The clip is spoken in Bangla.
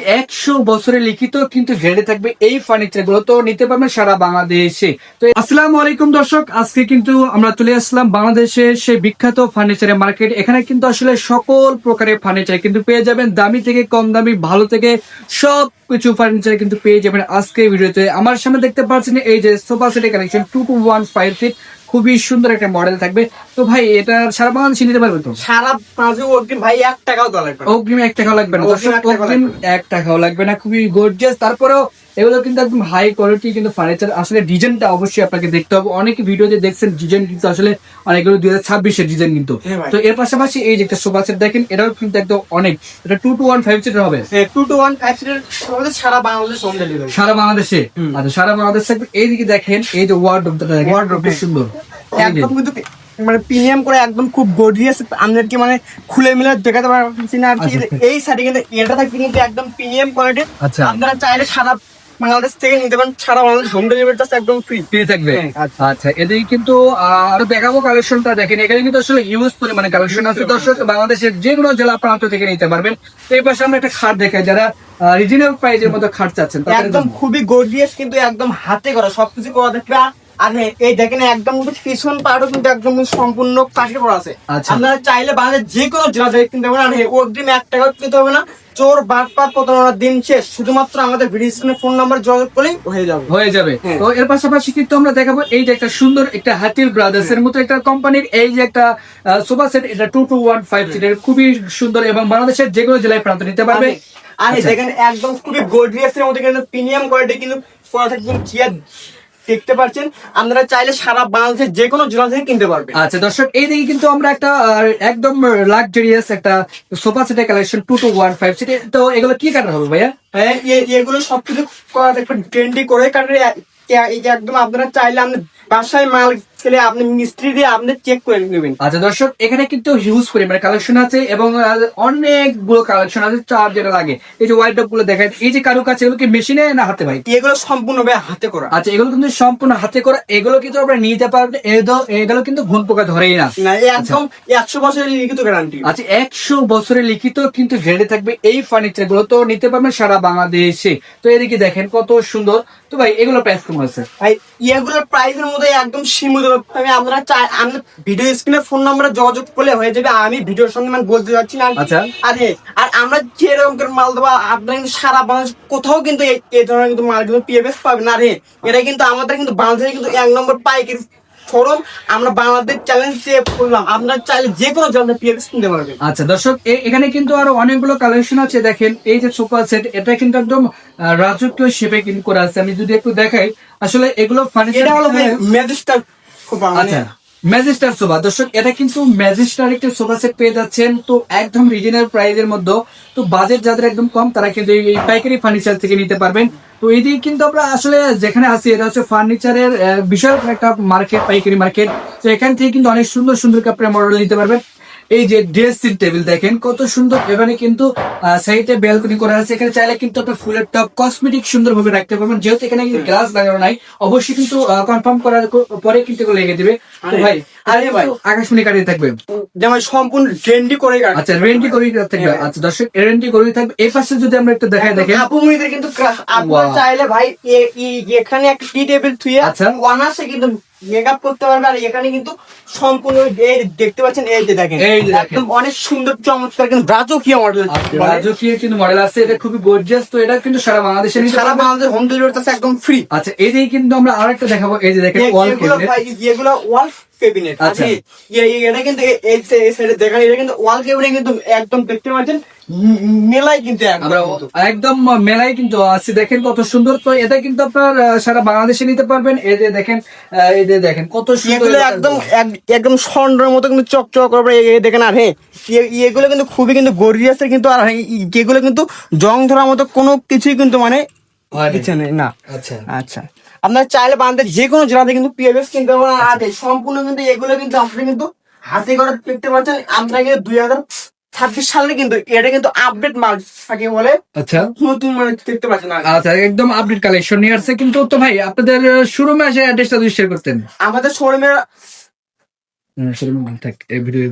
100 বছরের লিখিত কিন্তু গ্যারান্টি থাকবে এই ফার্নিচার গুলো, তো নিতে পারবেন সারা বাংলাদেশে। তো আসসালামু আলাইকুম দর্শক, আজকে কিন্তু আমরা চলে আসলাম বাংলাদেশের সেই বিখ্যাত ফার্নিচারের মার্কেট। এখানে কিন্তু আসলে সকল প্রকারের ফার্নিচার কিন্তু পেয়ে যাবেন, দামি থেকে কম দামি, ভালো থেকে সব কিছু ফার্নিচার কিন্তু পেয়ে যাবেন আজকে ভিডিওতে। আমার সামনে দেখতে পাচ্ছেন এই যে সোফা সেটের কালেকশন 221 ফিট, খুবই সুন্দর একটা মডেল থাকবে। তো ভাই এটা সারা বাংলাদেশে নিতে পারবে তো? সারা বাংলাদেশে অগ্রিম ভাই 1 টাকাও দেওয়া লাগবে না। অগ্রিম 1 টাকাও লাগবে না দর্শক, অগ্রিম 1 টাকাও লাগবে না। খুবই গর্জিয়াস, তারপরেও এগুলো কিন্তু একদম হাই কোয়ালিটি কিন্তু ফার্নিচার। আসলে ডিজাইনটা অবশ্যই আপনাকে দেখতে হবে, অনেক ভিডিওতে দেখছেন ডিজাইন কিন্তু আসলে অনেকগুলো 2026-এর ডিজাইন কিন্তু। তো এর পাশাপাশি এই যে একটা সোফা সেট দেখেন, এটাও কিন্তু একদম অনেক, এটা 2215 সিটের হবে। 2215 সিটের সারা বাংলাদেশ হোম ডেলিভারি, সারা বাংলাদেশে। আচ্ছা, সারা বাংলাদেশ থাকবে। এইদিকে দেখেন এই যে ওয়ার্ডরোবটা দেখেন, ওয়ার্ডরোব খুব সুন্দর, একদম কিন্তু মানে প্রিমিয়াম করে, একদম খুব গর্জিয়াস। আমাদেরকে মানে খুলে মিলে দেখাতে পারছি না আর কি। এই সাইডে কিন্তু এটা থাকবে কিন্তু একদম প্রিমিয়াম কোয়ালিটির। আচ্ছা, আপনারা চাইলে সারা বাংলাদেশ থেকে নিতে পারেন, সারা বাংলাদেশ হোম ডেলিভারিটা একদম ফ্রি থাকবে। আচ্ছা, এদিকে কিন্তু আরো দেখাবো কালেকশনটা দেখেন। এখানে কিন্তু আসলে ইউজ পরিমাণে কালেকশন আছে দর্শক, বাংলাদেশের যে কোনো জেলা প্রান্ত থেকে নিতে পারবেন। তো এই পাশে আমরা একটা খাট দেখাই, যারা রিজনেবল প্রাইজের মধ্যে খাট চাচ্ছেন একদম খুবই গর্জিয়াস, কিন্তু একদম হাতে করা, সবকিছু করা দেখবে। আর এই দেখেন একদম পিছন পাড়ও কিন্তু একদম সম্পূর্ণ কাঠের পর আছে। আপনারা চাইলে বাংলাদেশ যে কোনো জেলা থেকে কিনতে পারেন। আর অগ্রিম 1 টাকাও কিনতে হবে না। চোর বাটপার প্রতারণার দিন শেষ, শুধুমাত্র আমাদের ভিডিও স্ক্রিনে ফোন নাম্বার যোগাযোগ করলেই হয়ে যাবে। তো এর পাশাপাশি কিন্তু আমরা দেখাবো এই যে একটা সুন্দর একটা হাতির ব্রাদার্স এর মতো একটা কোম্পানির এই যে একটা সোফা সেট, এটা 2215 সিটের, খুবই সুন্দর এবং বাংলাদেশের যে কোনো জেলায় প্রান্ত নিতে পারবে। আর দেখেন একদম খুবই গর্জিয়াস এর মধ্যে কিন্তু প্রিমিয়াম কোয়ালিটি কিন্তু পড়া থাকবে, চেয়ার দেখতে পাচ্ছেন। আপনারা চাইলে সারা বাংলাদেশের যে কোনো জেলা থেকে কিনতে পারবেন। আচ্ছা দর্শক, এইদিকে কিন্তু আমরা একটা একদম লাক্সারিয়াস একটা সোফা সেটের কালেকশন 2215 সিটের। তো এগুলো কি কালার হবে ভাইয়া? হ্যাঁ, এগুলো সবকিছু করা দেখবেন ট্রেন্ডি করে কাটে। এই যে একদম আপনারা চাইলে আপনি বাসায় মাল ছেলে আপনি মিস্ত্রি দিয়ে আপনি চেক করে নেবেন। আচ্ছা দর্শক, এখানে কিন্তু হিউজ পরিমাণে কালেকশন আছে এবং অনেকগুলো কালেকশন আছে, চার যেটা লাগে। এই যে ওয়াইড গুলো দেখেন, এই যে কারুকাজ, এগুলো কি মেশিনে না হাতে ভাই? এগুলো সম্পূর্ণভাবে হাতে করা। আচ্ছা, এগুলো কিন্তু সম্পূর্ণ হাতে করা। এগুলো কিন্তু আপনারা নিতে পারবেন, এগুলো কিন্তু ঘুন পোকা ধরেই না। একদম 100 বছরের লিখিত গ্যারান্টি। আচ্ছা, 100 বছরের লিখিত কিন্তু গ্যারান্টি থাকবে এই ফার্নিচার গুলো, তো নিতে পারবেন সারা বাংলাদেশে। তো এদিকে দেখেন কত সুন্দর। তো ভাই এগুলো প্রাইস কেমন আছে? ভাই এগুলোর প্রাইসের মধ্যে একদম সীমিত। আপনারা চাই আমি ভিডিও স্ক্রিনে ফোন নাম্বারে যোগাযোগ করলে হয়ে যাবে। আমি ভিডিওর সঙ্গে মানে বলতে যাচ্ছি না। আচ্ছা, আর আমরা যেরকম করে মাল দেবো, আপনারা কিন্তু সারা বাংলাদেশ কোথাও কিন্তু এই ধরনের কিন্তু মাল কিন্তু পিএফএস পাবেন। আর এটা কিন্তু আমাদের কিন্তু বাংলাদেশে কিন্তু 1 নম্বর পাইকারি শোরুম। আমরা বাংলাদেশ চ্যালেঞ্জ দিয়ে করলাম, আপনারা চাইলে যে কোনো জন্য পিএফএস কিনতে পারবেন। আচ্ছা দর্শক, এখানে কিন্তু আরো অনেকগুলো কালেকশন আছে। দেখেন এই যে সোফা সেট, এটা কিন্তু একদম রাজকীয় শেপে কিন্তু করা আছে। আমি যদি একটু দেখাই, আসলে এগুলো ফার্নিচার এটা হলো ম্যাজিস্টার সোফা। আচ্ছা, ম্যাজিস্টার সোফা দর্শক, এটা কিন্তু ম্যাজিস্টার একটা সোফা সেট পেয়ে যাচ্ছেন, তো একদম রিজনেবল প্রাইজের মধ্যে। তো বাজেট যাদের একদম কম, তারা কিন্তু এই পাইকারি ফার্নিচার থেকে নিতে পারবেন। তো এইদিকে কিন্তু আমরা আসলে যেখানে আছি, এটা হচ্ছে ফার্নিচারের বিশাল একটা মার্কেট, পাইকারি মার্কেট। তো এখান থেকে কিন্তু অনেক সুন্দর সুন্দর কাপড়ের মডেল নিতে পারবেন। এই যে ড্রেসিং টেবিল দেখেন কত সুন্দর, এখানে কিন্তু সাইডে ব্যালকনি করা আছে। এখানে চাইলে কিন্তু আপনার ফুলের টপ কসমেটিক সুন্দরভাবে রাখতে পারবেন, যেহেতু এখানে গ্লাস লাগানো নাই। অবশ্যই কিন্তু কনফার্ম করার পরে কিন্তু লেগে দিবে। তো ভাই ভাই আকাশমণি কাটিয়ে থাকবে, যেমন সম্পূর্ণ রেন্ডি করে। আচ্ছা, রেন্ডি করে থাকবে। আচ্ছা দর্শক, রেন্ডি করে থাকবে। এই পাশে যদি আমরা একটু দেখাই, দেখেন আপুমনিদের কিন্তু আপনারা চাইলে ভাই এখানে একটা টি টেবিল থুয়ে অনাসে কিন্তু মেকআপ করতে পারবে। আর এখানে কিন্তু সম্পূর্ণ দেখতে পাচ্ছেন, এই যে দেখেন একদম অনেক সুন্দর চমৎকার কিন্তু রাজকীয় মডেল, রাজকীয় কিন্তু মডেল আছে। এটা খুবই গর্জিয়াস। তো এটা কিন্তু সারা বাংলাদেশে, সারা বাংলাদেশ হোম ডেলিভারি আছে একদম ফ্রি। আচ্ছা, এদিকে কিন্তু আমরা আরেকটা দেখাবো। এই যে দেখেন ওয়াল ক্যাবিনেট, এগুলো ওয়াল ক্যাবিনেট। আচ্ছা, এটা কিন্তু এই সাইডে দেখেন, এটা কিন্তু ওয়াল ক্যাবিনেট কিন্তু একদম দেখতে পাচ্ছেন মেলাই কিন্তু আমরা একদম মেলাই কিন্তু আছে। দেখেন কত সুন্দর। তো এটা কিন্তু আপনার সারা বাংলাদেশে নিতে পারবেন। এই যে দেখেন, এই যে দেখেন কত সুন্দর, একদম একদম স্বর্ণের মতো কিন্তু চকচক করবে। দেখেন আর এগুলো কিন্তু খুবই কিন্তু গর্জিয়াস কিন্তু। আর এগুলো কিন্তু জং ধরার মতো কোনো কিছুই কিন্তু মানে না। আচ্ছা আচ্ছা, আপনার চাইলে বান্ধে যে কোনো জেলাতে কিন্তু পিএফএস কিনতে পারবেন। আর সম্পূর্ণ কিন্তু এগুলো কিন্তু আপনি কিন্তু হাতে করে দেখতে পাচ্ছেন। আমরা কিন্তু 2026 সালে কিন্তু এটা কিন্তু আপডেট মাল থাকে বলে। আচ্ছা, নতুন মানে দেখতে পাচ্ছেন। আচ্ছা, একদম আপডেট কালেকশন নিয়ে আসছে কিন্তু। তো ভাই আপনাদের শোরুমে এসে অ্যাড্রেসটা শেয়ার করতেন। আমাদের শোরুমের শোরুমে থাক এই ভিডিও